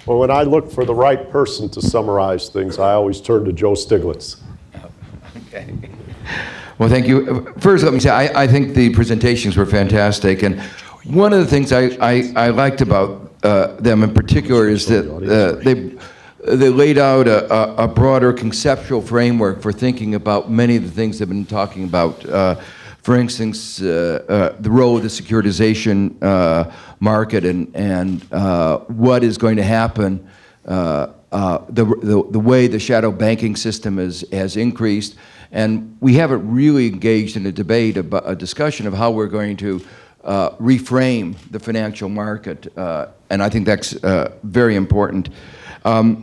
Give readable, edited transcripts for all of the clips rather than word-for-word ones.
Well, when I look for the right person to summarize things, I always turn to Joe Stiglitz. Okay. Well, thank you. First, let me say, I think the presentations were fantastic. And one of the things I liked about them in particular is that they laid out a broader conceptual framework for thinking about many of the things they've been talking about. For instance, the role of the securitization market and what is going to happen, the way the shadow banking system has increased. And we haven't really engaged in a debate, a discussion of how we're going to reframe the financial market. And I think that's very important. I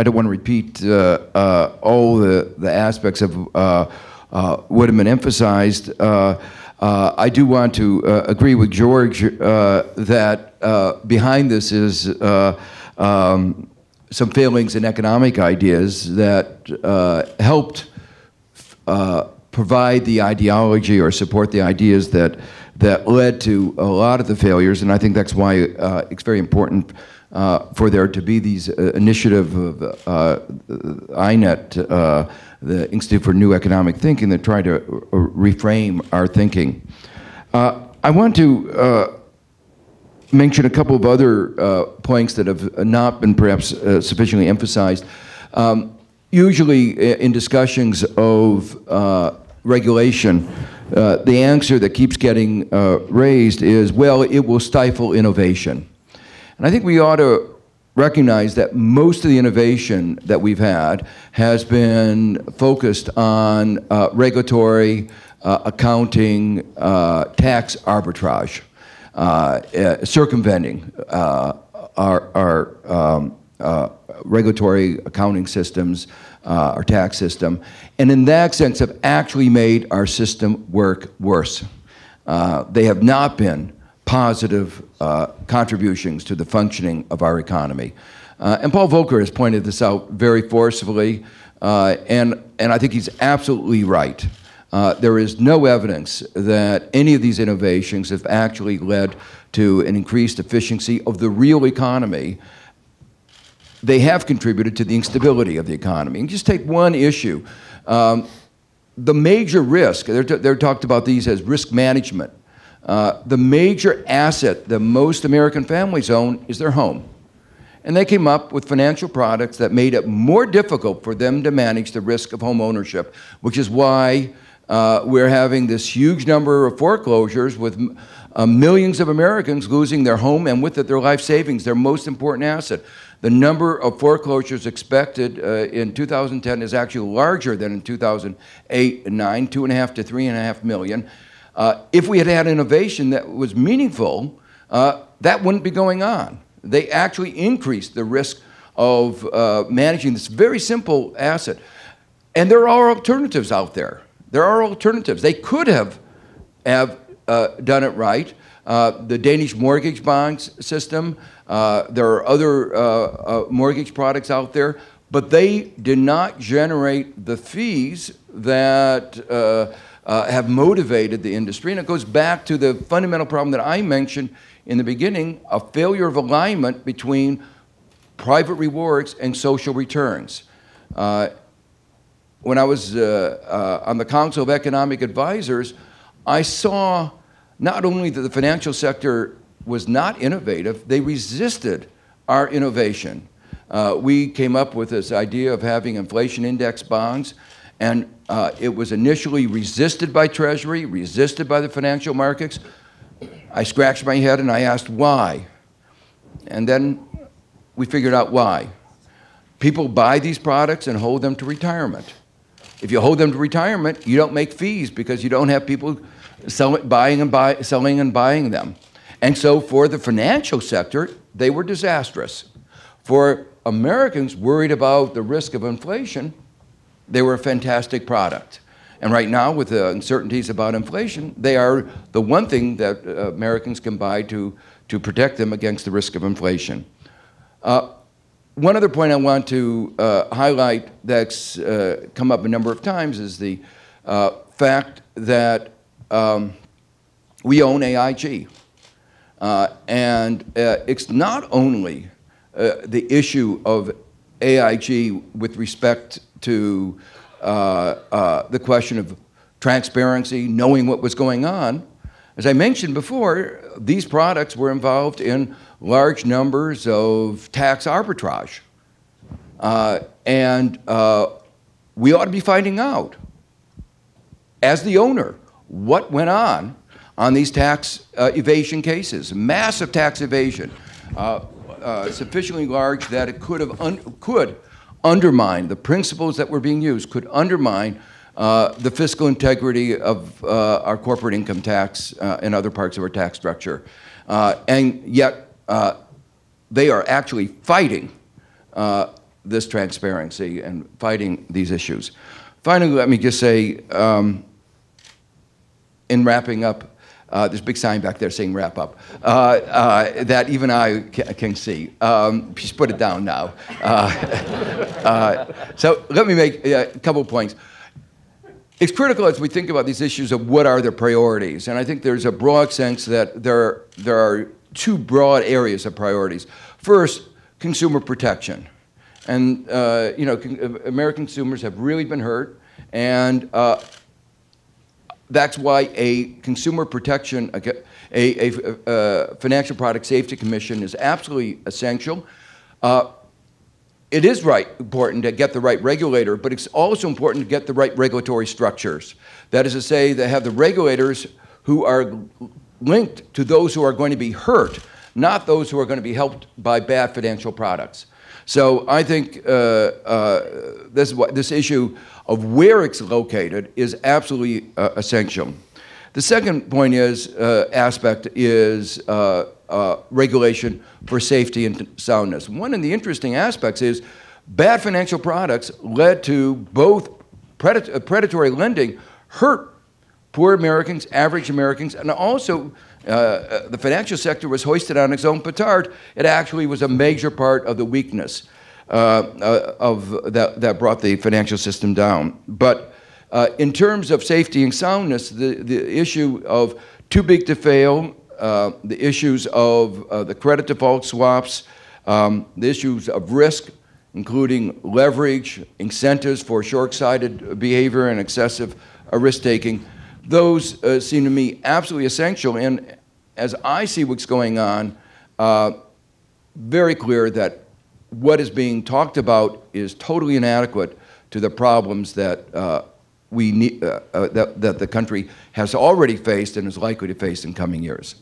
don't want to repeat all the aspects of what have been emphasized. I do want to agree with George that behind this is some failings in economic ideas that helped provide the ideology or support the ideas that led to a lot of the failures, and I think that's why it's very important for there to be these initiative of INET, the Institute for New Economic Thinking, that try to reframe our thinking. I want to mention a couple of other points that have not been perhaps sufficiently emphasized. Usually in discussions of regulation, the answer that keeps getting raised is, well, it will stifle innovation. And I think we ought to recognize that most of the innovation that we've had has been focused on regulatory, accounting, tax arbitrage, circumventing our regulatory accounting systems, our tax system, and in that sense have actually made our system work worse. They have not been positive contributions to the functioning of our economy. And Paul Volcker has pointed this out very forcefully, and I think he's absolutely right. There is no evidence that any of these innovations have actually led to an increased efficiency of the real economy. They have contributed to the instability of the economy. And just take one issue. The major risk, they're talked about these as risk management. The major asset that most American families own is their home. And they came up with financial products that made it more difficult for them to manage the risk of home ownership, which is why we're having this huge number of foreclosures with millions of Americans losing their home and with it their life savings, their most important asset. The number of foreclosures expected in 2010 is actually larger than in 2008 and 9, 2.5 to 3.5 million. If we had had innovation that was meaningful, that wouldn't be going on. They actually increased the risk of managing this very simple asset. And there are alternatives out there. There are alternatives. They could have done it right. The Danish mortgage bonds system, there are other mortgage products out there, but they did not generate the fees that have motivated the industry. And it goes back to the fundamental problem that I mentioned in the beginning, a failure of alignment between private rewards and social returns. When I was on the Council of Economic Advisors, I saw not only that the financial sector was not innovative, they resisted our innovation. We came up with this idea of having inflation index bonds, and it was initially resisted by Treasury, resisted by the financial markets. I scratched my head and I asked why. And then we figured out why. People buy these products and hold them to retirement. If you hold them to retirement, you don't make fees because you don't have people selling and buying them. And so for the financial sector, they were disastrous. For Americans worried about the risk of inflation, they were a fantastic product. And right now, with the uncertainties about inflation, they are the one thing that Americans can buy to protect them against the risk of inflation. One other point I want to highlight that's come up a number of times is the fact that we own AIG. And it's not only the issue of AIG with respect to the question of transparency, knowing what was going on. As I mentioned before, these products were involved in large numbers of tax arbitrage. And we ought to be finding out, as the owner, what went on these tax evasion cases. Massive tax evasion, sufficiently large that it could undermine the principles that were being used, could undermine the fiscal integrity of our corporate income tax and other parts of our tax structure. And yet, they are actually fighting this transparency and fighting these issues. Finally, let me just say, in wrapping up, there's a big sign back there saying wrap up, that even I can see. Just put it down now. So let me make a couple points. It's critical as we think about these issues of what are the priorities. And I think there's a broad sense that there are two broad areas of priorities. First, consumer protection. And you know, American consumers have really been hurt, and that's why a consumer protection, a financial product safety commission is absolutely essential. It is important to get the right regulator, but it's also important to get the right regulatory structures. That is to say, they have the regulators who are linked to those who are going to be hurt, not those who are going to be helped by bad financial products. So I think this issue of where it's located is absolutely essential. The second point aspect is regulation for safety and soundness. One of the interesting aspects is bad financial products led to both predatory lending, hurt poor Americans, average Americans, and also the financial sector was hoisted on its own petard. It actually was a major part of the weakness that brought the financial system down. But in terms of safety and soundness, the issue of too big to fail, the issues of the credit default swaps, the issues of risk, including leverage, incentives for short-sighted behavior and excessive risk-taking, those seem to me absolutely essential. And as I see what's going on, very clear that what is being talked about is totally inadequate to the problems that we need, that the country has already faced and is likely to face in coming years.